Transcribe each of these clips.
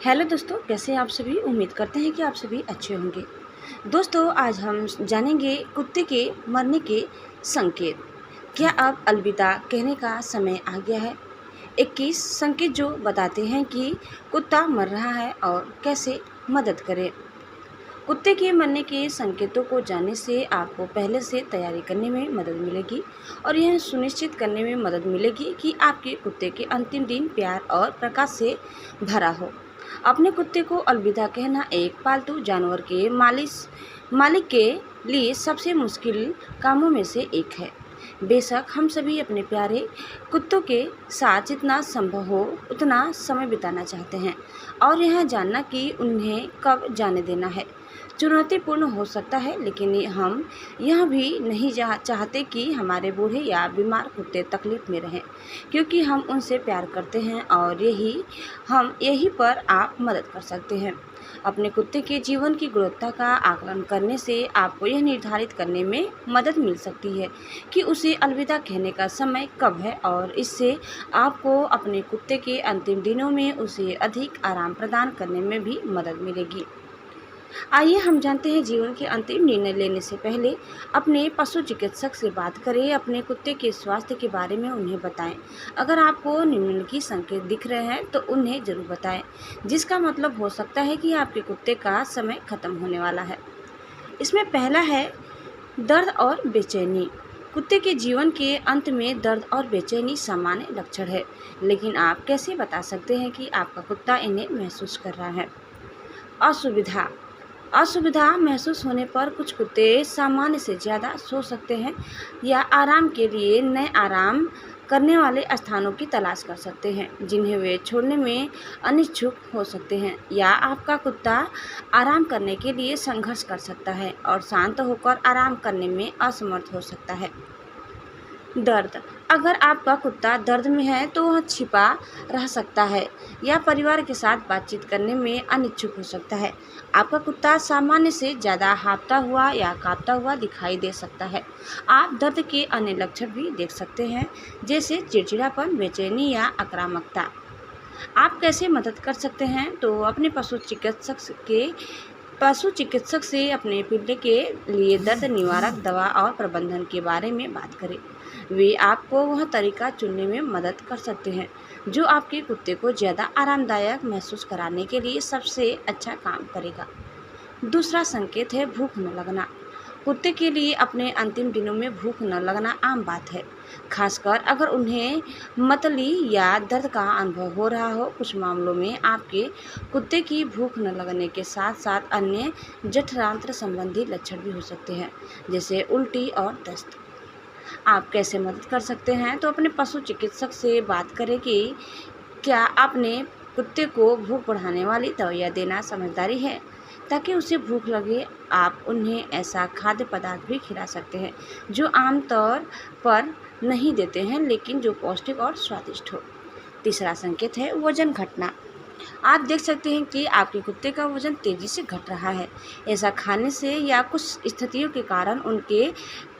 Hello दोस्तों, कैसे हैं आप सभी। उम्मीद करते हैं कि आप सभी अच्छे होंगे। दोस्तों, आज हम जानेंगे कुत्ते के मरने के संकेत। क्या अब अलविदा कहने का समय आ गया है। 21 संकेत जो बताते हैं कि कुत्ता मर रहा है और कैसे मदद करें। कुत्ते के मरने के संकेतों को जानने से आपको पहले से तैयारी करने में मदद मिलेगी और यह सुनिश्चित करने में मदद मिलेगी कि आपके कुत्ते के अंतिम दिन प्यार और प्रकाश से भरा हो। अपने कुत्ते को अलविदा कहना एक पालतू जानवर के मालिक के लिए सबसे मुश्किल कामों में से एक है। बेशक हम सभी अपने प्यारे कुत्तों के साथ जितना संभव हो उतना समय बिताना चाहते हैं और यह जानना कि उन्हें कब जाने देना है चुनौतीपूर्ण हो सकता है, लेकिन हम यह भी नहीं चाहते कि हमारे बूढ़े या बीमार कुत्ते तकलीफ में रहें, क्योंकि हम उनसे प्यार करते हैं और यही पर आप मदद कर सकते हैं। अपने कुत्ते के जीवन की गुणवत्ता का आकलन करने से आपको यह निर्धारित करने में मदद मिल सकती है कि उसे अलविदा कहने का समय कब है, और इससे आपको अपने कुत्ते के अंतिम दिनों में उसे अधिक आराम प्रदान करने में भी मदद मिलेगी। आइए हम जानते हैं जीवन के अंतिम निर्णय लेने से पहले अपने पशु चिकित्सक से बात करें। अपने कुत्ते के स्वास्थ्य के बारे में उन्हें बताएं। अगर आपको निम्नलिखित संकेत दिख रहे हैं तो उन्हें जरूर बताएं, जिसका मतलब हो सकता है कि आपके कुत्ते का समय खत्म होने वाला है। इसमें पहला है दर्द और बेचैनी। कुत्ते के जीवन के अंत में दर्द और बेचैनी सामान्य लक्षण है, लेकिन आप कैसे बता सकते हैं कि आपका कुत्ता इन्हें महसूस कर रहा है। असुविधा महसूस होने पर कुछ कुत्ते सामान्य से ज़्यादा सो सकते हैं या आराम के लिए नए आराम करने वाले स्थानों की तलाश कर सकते हैं, जिन्हें वे छोड़ने में अनिच्छुक हो सकते हैं। या आपका कुत्ता आराम करने के लिए संघर्ष कर सकता है और शांत होकर आराम करने में असमर्थ हो सकता है। दर्द। अगर आपका कुत्ता दर्द में है तो वह छिपा रह सकता है या परिवार के साथ बातचीत करने में अनिच्छुक हो सकता है। आपका कुत्ता सामान्य से ज़्यादा हाँफता हुआ या काँपता हुआ दिखाई दे सकता है। आप दर्द के अन्य लक्षण भी देख सकते हैं, जैसे चिड़चिड़ापन, बेचैनी या आक्रामकता। आप कैसे मदद कर सकते हैं? तो अपने पशु चिकित्सक से अपने पिल्ले के लिए दर्द निवारक दवा और प्रबंधन के बारे में बात करें। वे आपको वह तरीका चुनने में मदद कर सकते हैं जो आपके कुत्ते को ज़्यादा आरामदायक महसूस कराने के लिए सबसे अच्छा काम करेगा। दूसरा संकेत है भूख न लगना। कुत्ते के लिए अपने अंतिम दिनों में भूख न लगना आम बात है, खासकर अगर उन्हें मतली या दर्द का अनुभव हो रहा हो। कुछ मामलों में आपके कुत्ते की भूख न लगने के साथ साथ अन्य जठरांत्र संबंधी लक्षण भी हो सकते हैं, जैसे उल्टी और दस्त। आप कैसे मदद कर सकते हैं? तो अपने पशु चिकित्सक से बात करें कि क्या अपने कुत्ते को भूख बढ़ाने वाली दवाइयाँ देना समझदारी है। ताकि उसे भूख लगे, आप उन्हें ऐसा खाद्य पदार्थ भी खिला सकते हैं जो आमतौर पर नहीं देते हैं, लेकिन जो पौष्टिक और स्वादिष्ट हो। तीसरा संकेत है वजन घटना। आप देख सकते हैं कि आपके कुत्ते का वजन तेज़ी से घट रहा है। ऐसा खाने से या कुछ स्थितियों के कारण उनके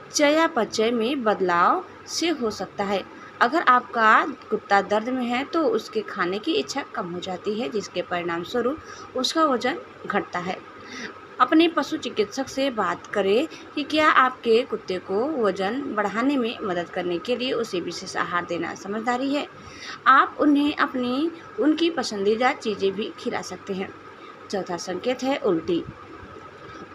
चयापचय में बदलाव से हो सकता है। अगर आपका कुत्ता दर्द में है तो उसके खाने की इच्छा कम हो जाती है, जिसके परिणाम स्वरूप उसका वजन घटता है। अपने पशु चिकित्सक से बात करें कि क्या आपके कुत्ते को वजन बढ़ाने में मदद करने के लिए उसे विशेष आहार देना समझदारी है। आप उन्हें उनकी पसंदीदा चीज़ें भी खिला सकते हैं। चौथा संकेत है उल्टी।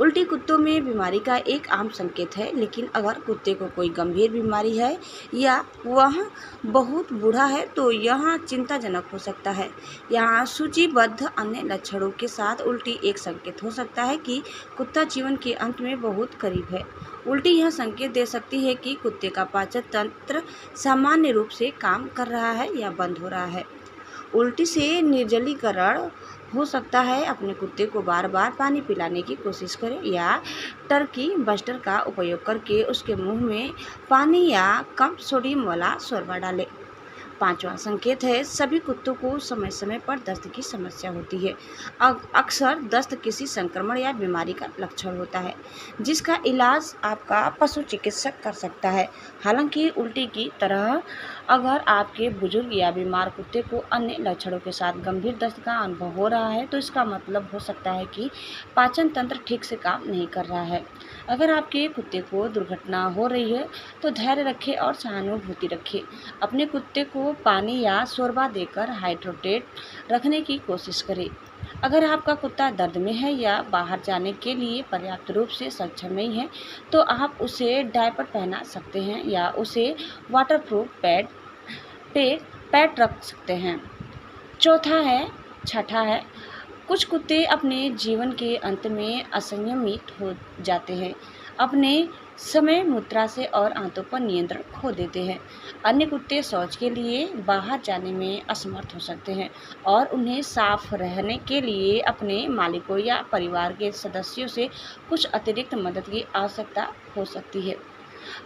उल्टी कुत्तों में बीमारी का एक आम संकेत है, लेकिन अगर कुत्ते को कोई गंभीर बीमारी है या वह बहुत बूढ़ा है तो यह चिंताजनक हो सकता है। यहाँ सूचीबद्ध अन्य लक्षणों के साथ उल्टी एक संकेत हो सकता है कि कुत्ता जीवन के अंत में बहुत करीब है। उल्टी यह संकेत दे सकती है कि कुत्ते का पाचन तंत्र सामान्य रूप से काम कर रहा है या बंद हो रहा है। उल्टी से निर्जलीकरण हो सकता है। अपने कुत्ते को बार बार पानी पिलाने की कोशिश करें या टर्की बस्टर का उपयोग करके उसके मुंह में पानी या कम सोडियम वाला शोरबा डालें। 5वां संकेत है, सभी कुत्तों को समय समय पर दस्त की समस्या होती है। अक्सर दस्त किसी संक्रमण या बीमारी का लक्षण होता है, जिसका इलाज आपका पशु चिकित्सक कर सकता है। हालांकि उल्टी की तरह अगर आपके बुजुर्ग या बीमार कुत्ते को अन्य लक्षणों के साथ गंभीर दस्त का अनुभव हो रहा है, तो इसका मतलब हो सकता है कि पाचन तंत्र ठीक से काम नहीं कर रहा है। अगर आपके कुत्ते को दुर्घटना हो रही है, तो धैर्य रखें और सहानुभूति रखें। अपने कुत्ते को पानी या शोरबा देकर हाइड्रेटेड रखने की कोशिश करें। अगर आपका कुत्ता दर्द में है या बाहर जाने के लिए पर्याप्त रूप से सक्षम नहीं है, तो आप उसे डायपर पहना सकते हैं या उसे वाटरप्रूफ पैड रख सकते हैं। छठा है, कुछ कुत्ते अपने जीवन के अंत में असंयमित हो जाते हैं, अपने समय मुद्रा से और आंतों पर नियंत्रण खो देते हैं। अन्य कुत्ते शौच के लिए बाहर जाने में असमर्थ हो सकते हैं और उन्हें साफ रहने के लिए अपने मालिकों या परिवार के सदस्यों से कुछ अतिरिक्त मदद की आवश्यकता हो सकती है।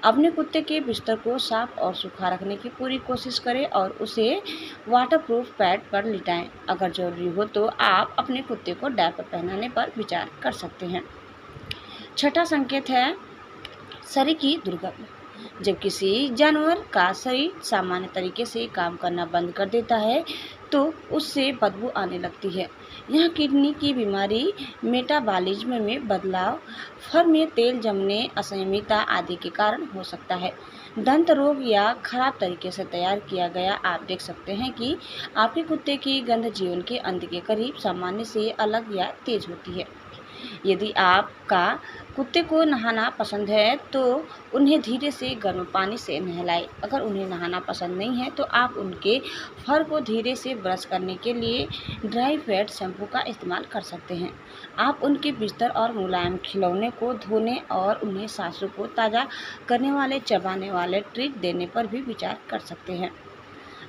अपने कुत्ते के बिस्तर को साफ और सूखा रखने की पूरी कोशिश करें और उसे वाटरप्रूफ पैड पर लिटाएं। अगर जरूरी हो तो आप अपने कुत्ते को डायपर पहनाने पर विचार कर सकते हैं। छठा संकेत है, शरीर की दुर्गंध। जब किसी जानवर का शरीर सामान्य तरीके से काम करना बंद कर देता है, तो उससे बदबू आने लगती है। यह किडनी की बीमारी, मेटाबॉलिज्म में बदलाव, फर में तेल जमने, असंयमितता आदि के कारण हो सकता है। दंत रोग या खराब तरीके से तैयार किया गया। आप देख सकते हैं कि आपके कुत्ते की गंध जीवन के अंत के करीब सामान्य से अलग या तेज होती है। यदि आपका कुत्ते को नहाना पसंद है, तो उन्हें धीरे से गर्म पानी से नहलाएं। अगर उन्हें नहाना पसंद नहीं है, तो आप उनके फर को धीरे से ब्रश करने के लिए ड्राई वेट शैम्पू का इस्तेमाल कर सकते हैं। आप उनके बिस्तर और मुलायम खिलौने को धोने और उन्हें सांसों को ताज़ा करने वाले चबाने वाले ट्रीट देने पर भी विचार कर सकते हैं।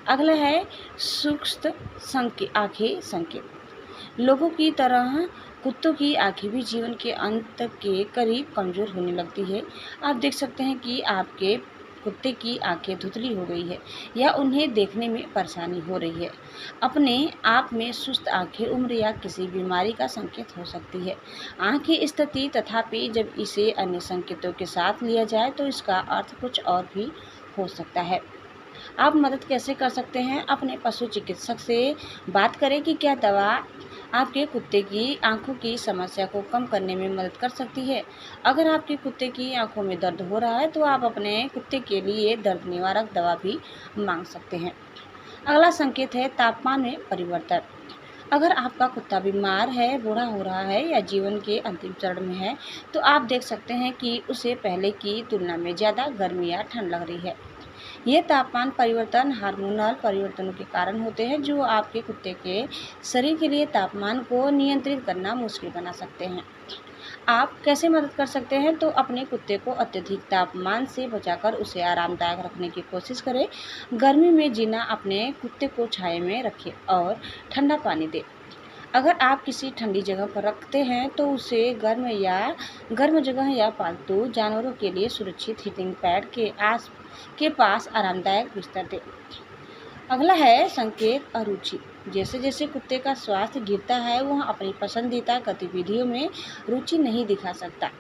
अगला है सूक्ष्म आँखें संकेत। लोगों की तरह कुत्तों की आंखें भी जीवन के अंत के करीब कमज़ोर होने लगती है। आप देख सकते हैं कि आपके कुत्ते की आंखें धुंधली हो गई है या उन्हें देखने में परेशानी हो रही है। अपने आप में सुस्त आंखें उम्र या किसी बीमारी का संकेत हो सकती है। आँख की स्थिति, तथापि जब इसे अन्य संकेतों के साथ लिया जाए, तो इसका अर्थ कुछ और भी हो सकता है। आप मदद कैसे कर सकते हैं? अपने पशु चिकित्सक से बात करें कि क्या दवा आपके कुत्ते की आंखों की समस्या को कम करने में मदद कर सकती है। अगर आपके कुत्ते की आंखों में दर्द हो रहा है, तो आप अपने कुत्ते के लिए दर्द निवारक दवा भी मांग सकते हैं। अगला संकेत है तापमान में परिवर्तन। अगर आपका कुत्ता बीमार है, बूढ़ा हो रहा है या जीवन के अंतिम चरण में है, तो आप देख सकते हैं कि उसे पहले की तुलना में ज़्यादा गर्मी या ठंड लग रही है। ये तापमान परिवर्तन हार्मोनल परिवर्तनों के कारण होते हैं, जो आपके कुत्ते के शरीर के लिए तापमान को नियंत्रित करना मुश्किल बना सकते हैं। आप कैसे मदद कर सकते हैं? तो अपने कुत्ते को अत्यधिक तापमान से बचाकर उसे आरामदायक रखने की कोशिश करें। गर्मी में जीना अपने कुत्ते को छाया में रखें और ठंडा पानी दें। अगर आप किसी ठंडी जगह पर रखते हैं, तो उसे गर्म जगह या पालतू जानवरों के लिए सुरक्षित हीटिंग पैड के पास आरामदायक बिस्तर दें। अगला है संकेत अरुचि। जैसे जैसे कुत्ते का स्वास्थ्य गिरता है, वह अपनी पसंदीदा गतिविधियों में रुचि नहीं दिखा सकता।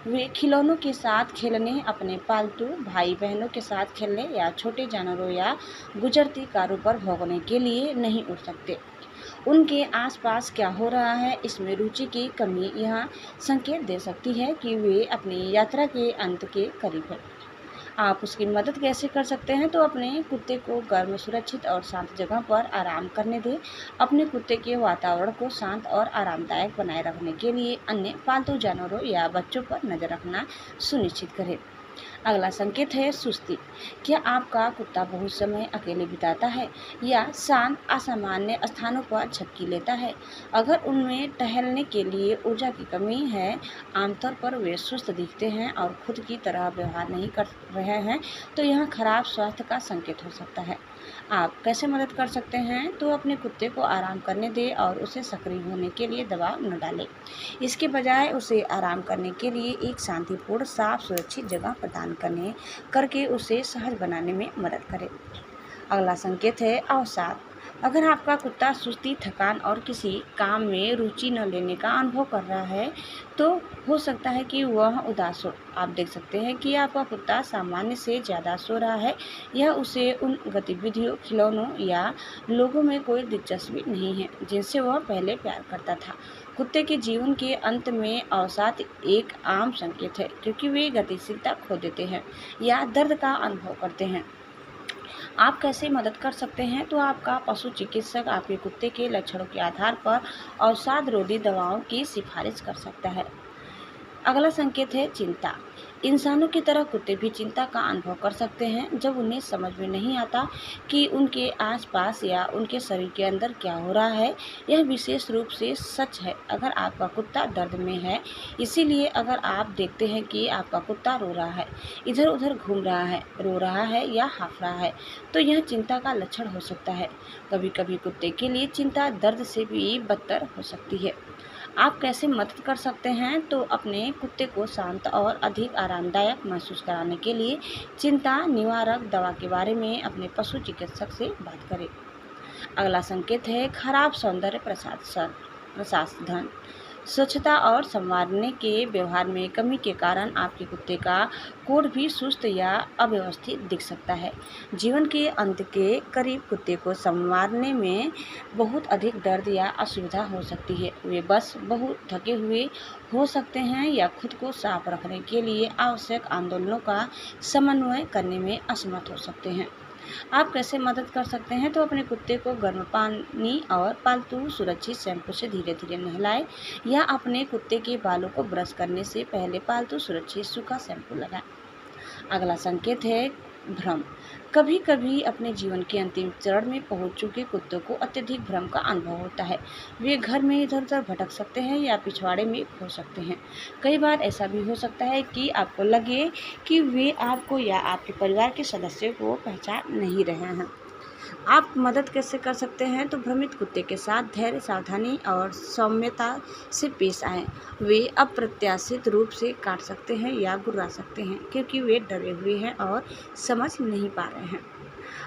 वे खिलौनों के साथ खेलने, अपने पालतू भाई बहनों के साथ खेलने या छोटे जानवरों या गुजरती कारों पर भौंकने के लिए नहीं उठ सकते। उनके आसपास क्या हो रहा है, इसमें रुचि की कमी यह संकेत दे सकती है कि वे अपनी यात्रा के अंत के करीब हैं। आप उसकी मदद कैसे कर सकते हैं? तो अपने कुत्ते को गर्म, सुरक्षित और शांत जगह पर आराम करने दें। अपने कुत्ते के वातावरण को शांत और आरामदायक बनाए रखने के लिए अन्य पालतू जानवरों या बच्चों पर नज़र रखना सुनिश्चित करें। अगला संकेत है सुस्ती। क्या आपका कुत्ता बहुत समय अकेले बिताता है या शांत असामान्य स्थानों पर झपकी लेता है? अगर उनमें टहलने के ऊर्जा की कमी है, आमतौर पर वे सुस्त दिखते हैं और खुद की तरह व्यवहार नहीं कर रहे हैं, तो यह खराब स्वास्थ्य का संकेत हो सकता है। आप कैसे मदद कर सकते हैं? तो अपने कुत्ते को आराम करने दें और उसे सक्रिय होने के लिए दबाव न डालें। इसके बजाय उसे आराम करने के लिए एक शांतिपूर्ण, साफ, सुरक्षित जगह प्रदान करके उसे सहज बनाने में मदद करें। अगला संकेत है अवसाद। अगर आपका कुत्ता सुस्ती, थकान और किसी काम में रुचि न लेने का अनुभव कर रहा है तो हो सकता है कि वह उदास हो। आप देख सकते हैं कि आपका कुत्ता सामान्य से ज़्यादा सो रहा है या उसे उन गतिविधियों, खिलौनों या लोगों में कोई दिलचस्पी नहीं है जिनसे वह पहले प्यार करता था। कुत्ते के जीवन के अंत में अवसाद एक आम संकेत है क्योंकि वे गतिशीलता खो देते हैं या दर्द का अनुभव करते हैं। आप कैसे मदद कर सकते हैं? तो आपका पशु चिकित्सक आपके कुत्ते के लक्षणों के आधार पर अवसाद रोधी दवाओं की सिफारिश कर सकता है। अगला संकेत है चिंता। इंसानों की तरह कुत्ते भी चिंता का अनुभव कर सकते हैं जब उन्हें समझ में नहीं आता कि उनके आसपास या उनके शरीर के अंदर क्या हो रहा है। यह विशेष रूप से सच है अगर आपका कुत्ता दर्द में है। इसीलिए अगर आप देखते हैं कि आपका कुत्ता रो रहा है, इधर उधर घूम रहा है, रो रहा है या हाँफ रहा है, तो यह चिंता का लक्षण हो सकता है। कभी कभी कुत्ते के लिए चिंता दर्द से भी बदतर हो सकती है। आप कैसे मदद कर सकते हैं? तो अपने कुत्ते को शांत और अधिक आरामदायक महसूस कराने के लिए चिंता निवारक दवा के बारे में अपने पशु चिकित्सक से बात करें। अगला संकेत है खराब सौंदर्य प्रसाधन। स्वच्छता और संवारने के व्यवहार में कमी के कारण आपके कुत्ते का कोड भी सुस्त या अव्यवस्थित दिख सकता है। जीवन के अंत के करीब कुत्ते को संवारने में बहुत अधिक दर्द या असुविधा हो सकती है। वे बस बहुत थके हुए हो सकते हैं या खुद को साफ रखने के लिए आवश्यक आंदोलनों का समन्वय करने में असमर्थ हो सकते हैं। आप कैसे मदद कर सकते हैं? तो अपने कुत्ते को गर्म पानी और पालतू सुरक्षित शैम्पू से धीरे धीरे नहलाएं या अपने कुत्ते के बालों को ब्रश करने से पहले पालतू सुरक्षित सूखा शैम्पू लगाएं। अगला संकेत है भ्रम। कभी कभी अपने जीवन के अंतिम चरण में पहुंच चुके कुत्तों को अत्यधिक भ्रम का अनुभव होता है। वे घर में इधर उधर भटक सकते हैं या पिछवाड़े में खो सकते हैं। कई बार ऐसा भी हो सकता है कि आपको लगे कि वे आपको या आपके परिवार के सदस्यों को पहचान नहीं रहे हैं। आप मदद कैसे कर सकते हैं? तो भ्रमित कुत्ते के साथ धैर्य, सावधानी और सौम्यता से पेश आएं। वे अप्रत्याशित रूप से काट सकते हैं या गुर्रा सकते हैं क्योंकि वे डरे हुए हैं और समझ नहीं पा रहे हैं।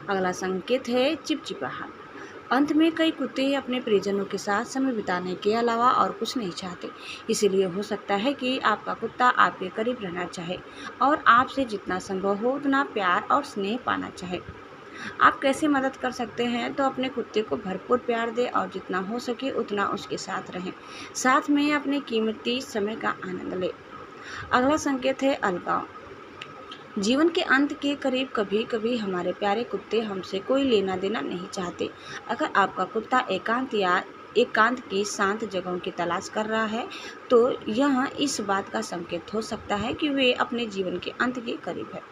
अगला संकेत है चिपचिपाहट। अंत में कई कुत्ते अपने परिजनों के साथ समय बिताने के अलावा और कुछ नहीं चाहते। इसीलिए हो सकता है कि आपका कुत्ता आपके करीब रहना चाहे और आपसे जितना संभव हो उतना प्यार और स्नेह पाना चाहे। आप कैसे मदद कर सकते हैं? तो अपने कुत्ते को भरपूर प्यार दें और जितना हो सके उतना उसके साथ रहें। साथ में अपने कीमती समय का आनंद लें। अगला संकेत है अलगाव। जीवन के अंत के करीब कभी कभी हमारे प्यारे कुत्ते हमसे कोई लेना देना नहीं चाहते। अगर आपका कुत्ता एकांत की शांत जगहों की तलाश कर रहा है तो यह इस बात का संकेत हो सकता है कि वे अपने जीवन के अंत के करीब है।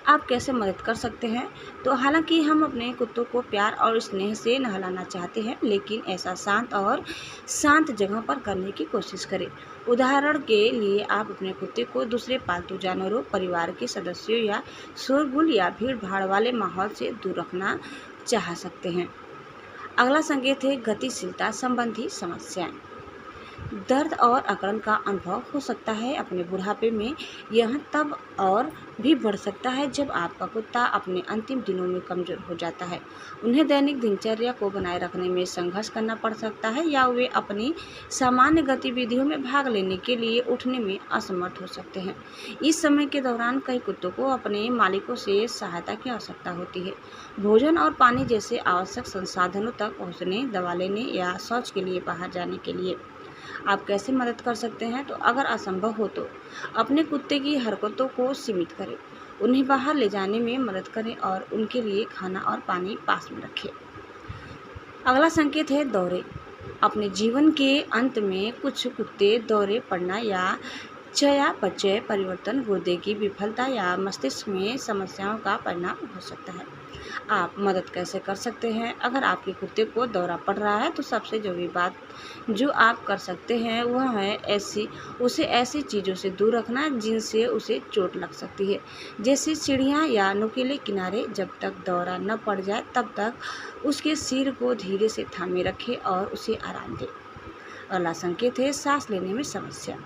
आप कैसे मदद कर सकते हैं? तो हालांकि हम अपने कुत्तों को प्यार और स्नेह से नहलाना चाहते हैं, लेकिन ऐसा शांत जगह पर करने की कोशिश करें। उदाहरण के लिए आप अपने कुत्ते को दूसरे पालतू जानवरों, परिवार के सदस्यों या शोरगुल या भीड़ भाड़ वाले माहौल से दूर रखना चाह सकते हैं। अगला संकेत है गतिशीलता संबंधी समस्याएं। दर्द और अकड़न का अनुभव हो सकता है अपने बुढ़ापे में। यह तब और भी बढ़ सकता है जब आपका कुत्ता अपने अंतिम दिनों में कमज़ोर हो जाता है। उन्हें दैनिक दिनचर्या को बनाए रखने में संघर्ष करना पड़ सकता है या वे अपनी सामान्य गतिविधियों में भाग लेने के लिए उठने में असमर्थ हो सकते हैं। इस समय के दौरान कई कुत्तों को अपने मालिकों से सहायता की आवश्यकता होती है। भोजन और पानी जैसे आवश्यक संसाधनों तक पहुँचने, दवा लेने या शौच के लिए बाहर जाने के लिए। आप कैसे मदद कर सकते हैं? तो अगर असंभव हो तो अपने कुत्ते की हरकतों को सीमित करें, उन्हें बाहर ले जाने में मदद करें और उनके लिए खाना और पानी पास में रखें। अगला संकेत है दौरे। अपने जीवन के अंत में कुछ कुत्ते दौरे पड़ना या चयापचय परिवर्तन, गुर्दे की विफलता या मस्तिष्क में समस्याओं का परिणाम हो सकता है। आप मदद कैसे कर सकते हैं? अगर आपके कुत्ते को दौरा पड़ रहा है तो सबसे ज़रूरी बात जो आप कर सकते हैं वह है उसे ऐसी चीज़ों से दूर रखना जिनसे उसे चोट लग सकती है, जैसे सीढ़ियाँ या नुकीले किनारे। जब तक दौरा न पड़ जाए तब तक उसके सिर को धीरे से थामे रखें और उसे आराम दें। अगला संकेत है सांस लेने में समस्या।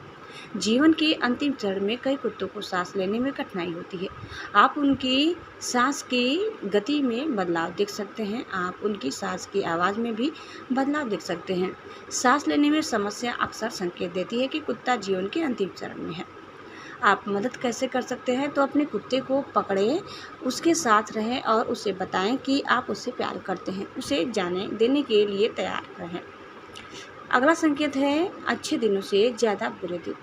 जीवन के अंतिम चरण में कई कुत्तों को सांस लेने में कठिनाई होती है। आप उनकी सांस की गति में बदलाव देख सकते हैं। आप उनकी सांस की आवाज़ में भी बदलाव देख सकते हैं। सांस लेने में समस्या अक्सर संकेत देती है कि कुत्ता जीवन के अंतिम चरण में है। आप मदद कैसे कर सकते हैं? तो अपने कुत्ते को पकड़ें, उसके साथ रहें और उसे बताएं कि आप उससे प्यार करते हैं। उसे जाने देने के लिए तैयार रहें। अगला संकेत है अच्छे दिनों से ज़्यादा बुरे दिन।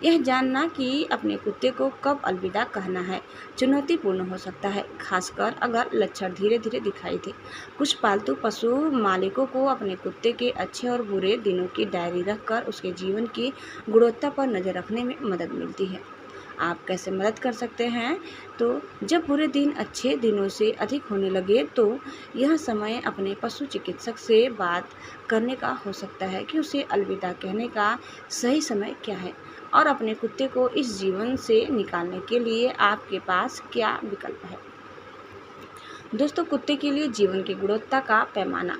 यह जानना कि अपने कुत्ते को कब अलविदा कहना है चुनौतीपूर्ण हो सकता है, खासकर अगर लक्षण धीरे धीरे दिखाई दे। कुछ पालतू पशु मालिकों को अपने कुत्ते के अच्छे और बुरे दिनों की डायरी रखकर उसके जीवन की गुणवत्ता पर नज़र रखने में मदद मिलती है। आप कैसे मदद कर सकते हैं? तो जब बुरे दिन अच्छे दिनों से अधिक होने लगे तो यह समय अपने पशु चिकित्सक से बात करने का हो सकता है कि उसे अलविदा कहने का सही समय क्या है और अपने कुत्ते को इस जीवन से निकालने के लिए आपके पास क्या विकल्प है। दोस्तों, कुत्ते के लिए जीवन की गुणवत्ता का पैमाना।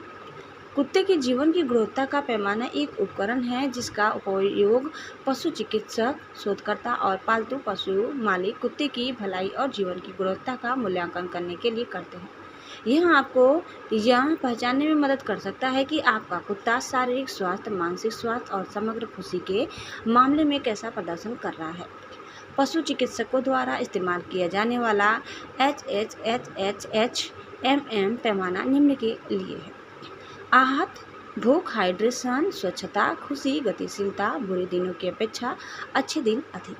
कुत्ते के जीवन की गुणवत्ता का पैमाना एक उपकरण है जिसका उपयोग पशु चिकित्सक, शोधकर्ता और पालतू पशु मालिक कुत्ते की भलाई और जीवन की गुणवत्ता का मूल्यांकन करने के लिए करते हैं। यह आपको यह पहचानने में मदद कर सकता है कि आपका कुत्ता शारीरिक स्वास्थ्य, मानसिक स्वास्थ्य और समग्र खुशी के मामले में कैसा प्रदर्शन कर रहा है। पशु चिकित्सकों द्वारा इस्तेमाल किया जाने वाला HHHHMM पैमाना निम्न के लिए है: आहत, भूख, हाइड्रेशन, स्वच्छता, खुशी, गतिशीलता, बुरे दिनों की अपेक्षा अच्छे दिन अधिक।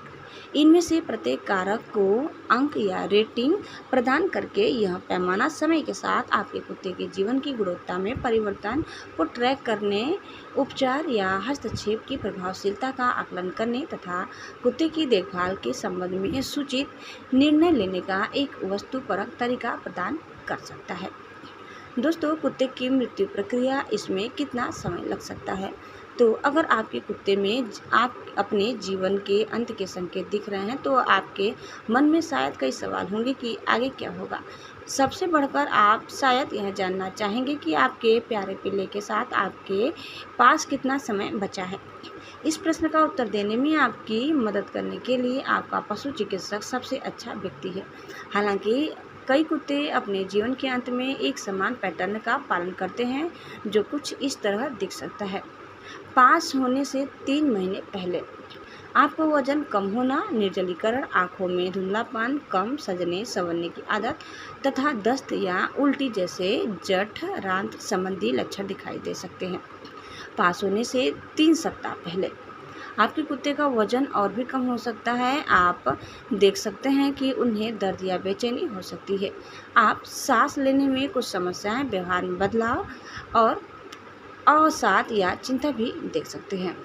इनमें से प्रत्येक कारक को अंक या रेटिंग प्रदान करके यह पैमाना समय के साथ आपके कुत्ते के जीवन की गुणवत्ता में परिवर्तन को ट्रैक करने, उपचार या हस्तक्षेप की प्रभावशीलता का आकलन करने तथा कुत्ते की देखभाल के संबंध में सूचित निर्णय लेने का एक वस्तुपरक तरीका प्रदान कर सकता है। दोस्तों, कुत्ते की मृत्यु प्रक्रिया, इसमें कितना समय लग सकता है? तो अगर आपके कुत्ते में आप अपने जीवन के अंत के संकेत दिख रहे हैं तो आपके मन में शायद कई सवाल होंगे कि आगे क्या होगा। सबसे बढ़कर आप शायद यह जानना चाहेंगे कि आपके प्यारे पिल्ले के साथ आपके पास कितना समय बचा है। इस प्रश्न का उत्तर देने में आपकी मदद करने के लिए आपका पशु चिकित्सक सबसे अच्छा व्यक्ति है। हालांकि कई कुत्ते अपने जीवन के अंत में एक समान पैटर्न का पालन करते हैं जो कुछ इस तरह दिख सकता है। पास होने से 3 महीने पहले आपको वजन कम होना, निर्जलीकरण, आँखों में धुंधलापन, कम सजने संवरने की आदत तथा दस्त या उल्टी जैसे जठ रांत संबंधी लक्षण दिखाई दे सकते हैं। पास होने से 3 सप्ताह पहले आपके कुत्ते का वजन और भी कम हो सकता है। आप देख सकते हैं कि उन्हें दर्द या बेचैनी हो सकती है। आप सांस लेने में कुछ समस्याएं, व्यवहार में बदलाव और अवसाद या चिंता भी देख सकते हैं।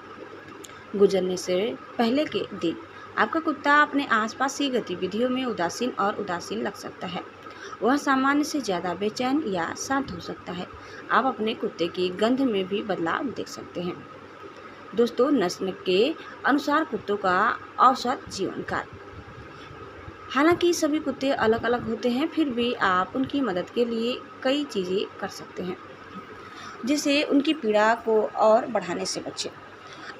गुजरने से पहले के दिन आपका कुत्ता अपने आसपास की गतिविधियों में उदासीन लग सकता है। वह सामान्य से ज़्यादा बेचैन या शांत हो सकता है। आप अपने कुत्ते की गंध में भी बदलाव देख सकते हैं। दोस्तों, नस्ल के अनुसार कुत्तों का औसत जीवन काल। हालांकि सभी कुत्ते अलग अलग होते हैं, फिर भी आप उनकी मदद के लिए कई चीज़ें कर सकते हैं जिससे उनकी पीड़ा को और बढ़ाने से बचें।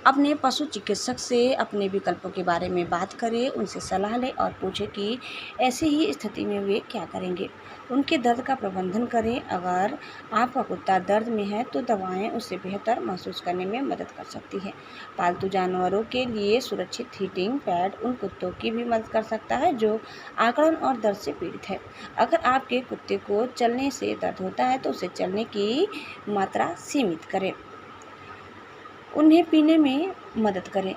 अपने पशु चिकित्सक से अपने विकल्पों के बारे में बात करें, उनसे सलाह लें और पूछें कि ऐसी ही स्थिति में वे क्या करेंगे। उनके दर्द का प्रबंधन करें। अगर आपका कुत्ता दर्द में है तो दवाएं उसे बेहतर महसूस करने में मदद कर सकती हैं। पालतू जानवरों के लिए सुरक्षित हीटिंग पैड उन कुत्तों की भी मदद कर सकता है जो आकड़न और दर्द से पीड़ित है। अगर आपके कुत्ते को चलने से दर्द होता है तो उसे चलने की मात्रा सीमित करें। उन्हें पीने में मदद करें।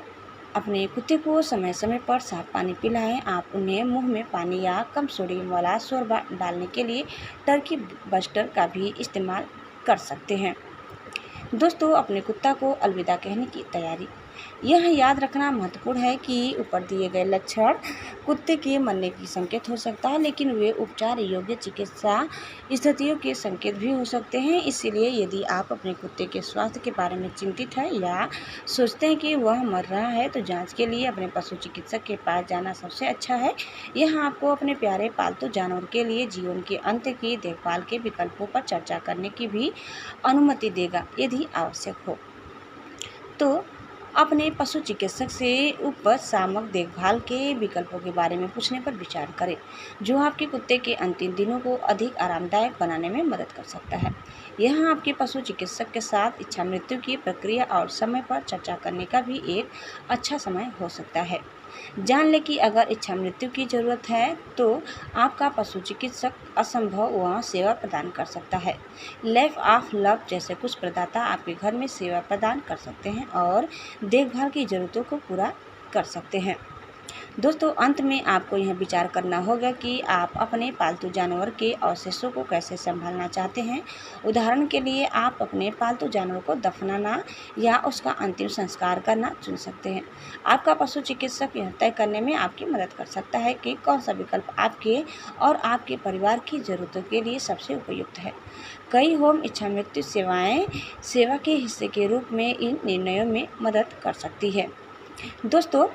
अपने कुत्ते को समय समय पर साफ पानी पिलाएं। आप उन्हें मुंह में पानी या कम सोडियम वाला शोरबा डालने के लिए टर्की बस्टर का भी इस्तेमाल कर सकते हैं। दोस्तों, अपने कुत्ता को अलविदा कहने की तैयारी। यह याद रखना महत्वपूर्ण है कि ऊपर दिए गए लक्षण कुत्ते के मरने की संकेत हो सकता है, लेकिन वे उपचार योग्य चिकित्सा स्थितियों के संकेत भी हो सकते हैं। इसलिए यदि आप अपने कुत्ते के स्वास्थ्य के बारे में चिंतित हैं या सोचते हैं कि वह मर रहा है तो जांच के लिए अपने पशु चिकित्सक के पास जाना सबसे अच्छा है। यह आपको अपने प्यारे पालतू जानवर के लिए जीवन के अंत की देखभाल के विकल्पों पर चर्चा करने की भी अनुमति देगा यदि आवश्यक हो। तो अपने पशु चिकित्सक से उपशामक देखभाल के विकल्पों के बारे में पूछने पर विचार करें, जो आपके कुत्ते के अंतिम दिनों को अधिक आरामदायक बनाने में मदद कर सकता है। यहाँ आपके पशु चिकित्सक के साथ इच्छा मृत्यु की प्रक्रिया और समय पर चर्चा करने का भी एक अच्छा समय हो सकता है। जान लें कि अगर इच्छा मृत्यु की ज़रूरत है तो आपका पशु चिकित्सक असंभव वह सेवा प्रदान कर सकता है। लैब ऑफ लव जैसे कुछ प्रदाता आपके घर में सेवा प्रदान कर सकते हैं और देखभाल की ज़रूरतों को पूरा कर सकते हैं। दोस्तों, अंत में आपको यह विचार करना होगा कि आप अपने पालतू जानवर के अवशेषों को कैसे संभालना चाहते हैं। उदाहरण के लिए आप अपने पालतू जानवर को दफनाना या उसका अंतिम संस्कार करना चुन सकते हैं। आपका पशु चिकित्सक यह तय करने में आपकी मदद कर सकता है कि कौन सा विकल्प आपके और आपके परिवार की ज़रूरतों के लिए सबसे उपयुक्त है। कई होम इच्छा मृत्यु सेवाएं सेवा के हिस्से के रूप में इन निर्णयों में मदद कर सकती है। दोस्तों,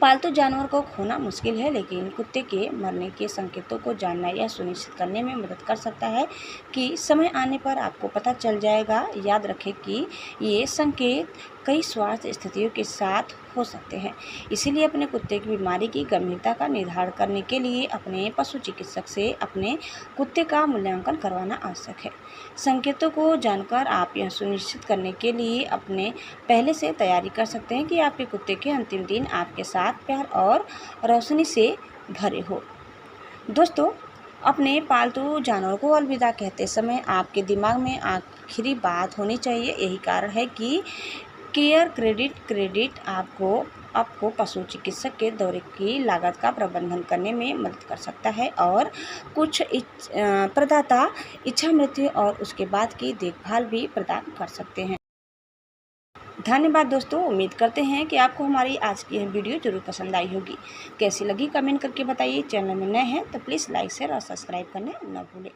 पालतू जानवर को खोना मुश्किल है, लेकिन कुत्ते के मरने के संकेतों को जानना यह सुनिश्चित करने में मदद कर सकता है कि समय आने पर आपको पता चल जाएगा। याद रखें कि ये संकेत कई स्वास्थ्य स्थितियों के साथ हो सकते हैं, इसीलिए अपने कुत्ते की बीमारी की गंभीरता का निर्धारण करने के लिए अपने पशु चिकित्सक से अपने कुत्ते का मूल्यांकन करवाना आवश्यक है। संकेतों को जानकर आप यह सुनिश्चित करने के लिए अपने पहले से तैयारी कर सकते हैं कि आपके कुत्ते के अंतिम दिन आपके साथ प्यार और रोशनी से भरे हो। दोस्तों, अपने पालतू जानवर को अलविदा कहते समय आपके दिमाग में आखिरी बात होनी चाहिए। यही कारण है कि केयर क्रेडिट आपको पशु चिकित्सक के दौरे की लागत का प्रबंधन करने में मदद कर सकता है और कुछ प्रदाता इच्छा मृत्यु और उसके बाद की देखभाल भी प्रदान कर सकते हैं। धन्यवाद दोस्तों, उम्मीद करते हैं कि आपको हमारी आज की यह वीडियो जरूर पसंद आई होगी। कैसी लगी कमेंट करके बताइए। चैनल में नए हैं तो प्लीज़ लाइक शेयर और सब्सक्राइब करना न भूलें।